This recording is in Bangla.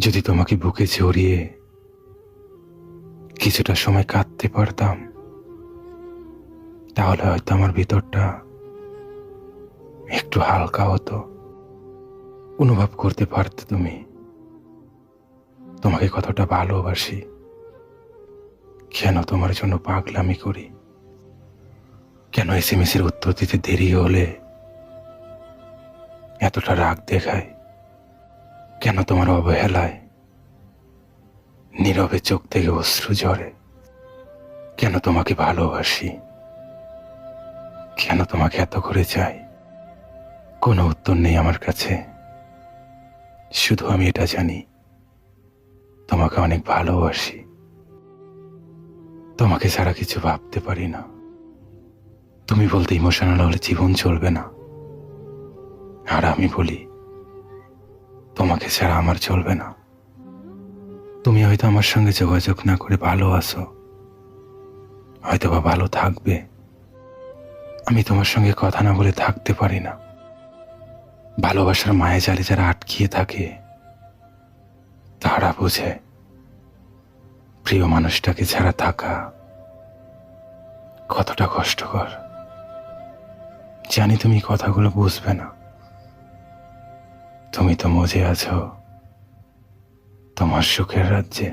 যদি তোমাকে বুকে জড়িয়ে কিছুটা সময় কাঁদতে পারতাম, তাহলে হয়তো আমার ভিতরটা একটু হালকা হতো। অনুভব করতে পারতে তুমি তোমাকে কতটা ভালোবাসি, কেন তোমার জন্য পাগলামি করি, কেন এসএমএস এর উত্তর দিতে দেরি হলে এতটা রাগ দেখায়, কেন তোমার অবহেলায় নীরবে চোখ থেকে অশ্রু ঝরে, কেন তোমাকে ভালোবাসি, কেন তোমাকে এত করে চাই। কোনো উত্তর নেই আমার কাছে, শুধু আমি এটা জানি তোমাকে অনেক ভালোবাসি। তোমাকে ছাড়া কিছু ভাবতে পারি না। তুমি বলতে ইমোশনাল হলে জীবন চলবে না, আর আমি বলি তোমাকে ছাড়া আমার চলবে না। তুমি হয়তো আমার সঙ্গে যোগাযোগ না করে ভালো আছো, হয়তো বা ভালো থাকবে। আমি তোমার সঙ্গে কথা না বলে থাকতে পারি না। ভালোবাসার মায়া জালে যারা আটকিয়ে থাকে তারা বোঝে প্রিয় মানুষটাকে ছাড়া থাকা কতটা কষ্টকর। জানি তুমি কথাগুলো বুঝবে না। তুমি তো মজে আছো তোমার সুখের রাজ্যে।